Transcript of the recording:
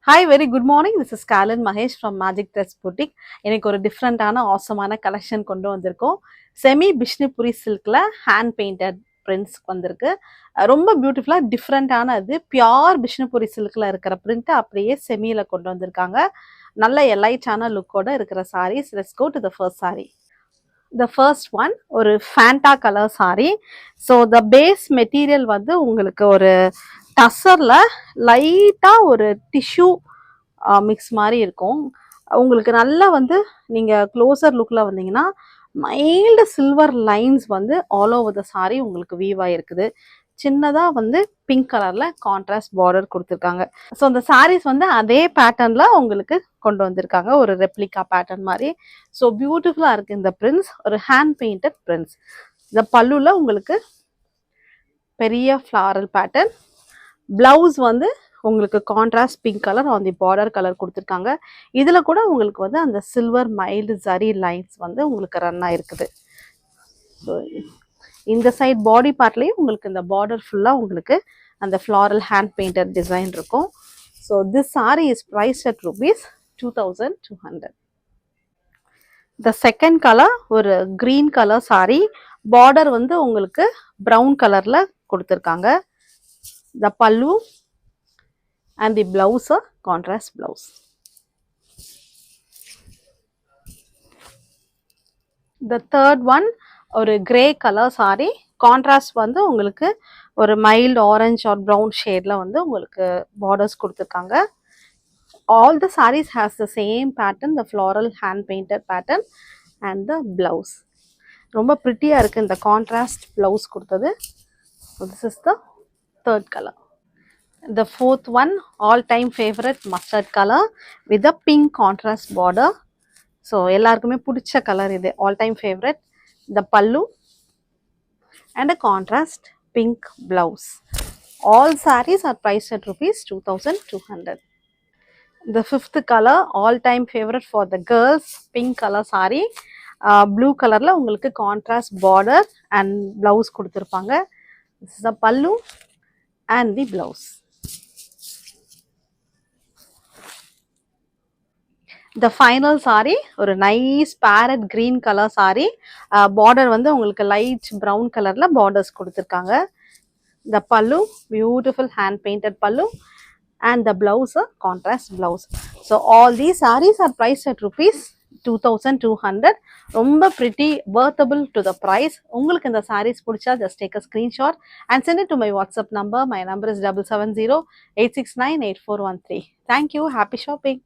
Hi, very good morning. This is Kalan Mahesh from Magic Threads Boutique. எனக்கு ஒரு டிஃப்ரெண்டான ஆசமான collection கொண்டு வந்திருக்கோம். செமி பிஷ்ணுபுரி சில்க்ல ஹேண்ட் பெயிண்டட் பிரிண்ட்ஸ் வந்திருக்கு. ரொம்ப பியூட்டிஃபுல்லா டிஃப்ரெண்டான அது பியூர் பிஷ்ணுபுரி சில்க்ல இருக்கிற பிரிண்ட் அப்படியே செமியில கொண்டு வந்திருக்காங்க. நல்ல எலைட்டான லுக்கோட இருக்கிற sarees. Let's go to the first saree. The first one ஒரு Fanta colour saree. So the base material வந்து உங்களுக்கு ஒரு டசர்ல லைட்டா ஒரு டிஷ்யூ மிக்ஸ் மாதிரி இருக்கும். உங்களுக்கு நல்லா வந்து நீங்க க்ளோசர் லுக்ல வந்தீங்கன்னா மைல்டு சில்வர் லைன்ஸ் வந்து ஆல் ஓவர் த சாரி உங்களுக்கு வீவ் ஆயிருக்குது. சின்னதா வந்து பிங்க் கலர்ல கான்ட்ராஸ்ட் பார்டர் கொடுத்துருக்காங்க. ஸோ அந்த சாரீஸ் வந்து அதே பேட்டர்ன்ல உங்களுக்கு கொண்டு வந்திருக்காங்க, ஒரு ரெப்ளிகா பேட்டர்ன் மாதிரி. ஸோ பியூட்டிஃபுல்லா இருக்கு இந்த பிரிண்ட்ஸ், ஒரு ஹேண்ட் பெயிண்டட் பிரிண்ட்ஸ். இந்த பல்லுல உங்களுக்கு பெரிய ஃப்ளாரல் பேட்டர்ன். பிளவுஸ் வந்து உங்களுக்கு contrast pink colour on the border colour கொடுத்துருக்காங்க. இதில் கூட உங்களுக்கு வந்து அந்த சில்வர் மைல்டு ஜரி லைன்ஸ் வந்து உங்களுக்கு ரன் ஆயிருக்குது. ஸோ இந்த சைட் பாடி பார்ட்லேயும் உங்களுக்கு இந்த பார்டர் ஃபுல்லாக உங்களுக்கு அந்த ஃப்ளாரல் ஹேண்ட் பெயிண்டட் டிசைன் இருக்கும். So this sari is price at rupees 2200. The second colour ஒரு க்ரீன் கலர் சாரி. பார்டர் வந்து உங்களுக்கு ப்ரௌன் கலரில் கொடுத்துருக்காங்க. The pallu and the blouse are contrast blouse. The third one ஒரு grey color saree. Contrast வந்து உங்களுக்கு ஒரு mild orange or brown shadeல வந்து உங்களுக்கு borders கொடுத்துருக்காங்க. All the sarees has the same pattern, the floral hand painted pattern and the blouse. ரொம்ப pretty இருக்கு இந்த contrast blouse கொடுத்தது. So this is the third color. The fourth one, all time favorite mustard color with a pink contrast border. So எல்லாருக்குமே பிடிச்ச colour இது, all time favorite. The pallu and a contrast pink blouse. All sarees are priced at rupees 2200. The fifth color, all time favorite for the girls, pink color saree. Blue colorல உங்களுக்கு contrast border and blouse கொடுத்திருப்பாங்க. This is the pallu and the blouse. The final saree ஒரு nice farad green colour saree. Border வந்து உங்களுக்கு light brown கலர்ல borders கொடுத்துருக்காங்க. The pallu, beautiful hand painted pallu and the blouse a contrast blouse. So all these sarees are priced at rupees 2200. ரொம்ப pretty, worthable to the price. உங்களுக்கு இந்த sarees பிடிச்சா just take a screenshot and send it to my WhatsApp number. My number is 7708698413. Thank you. Happy shopping.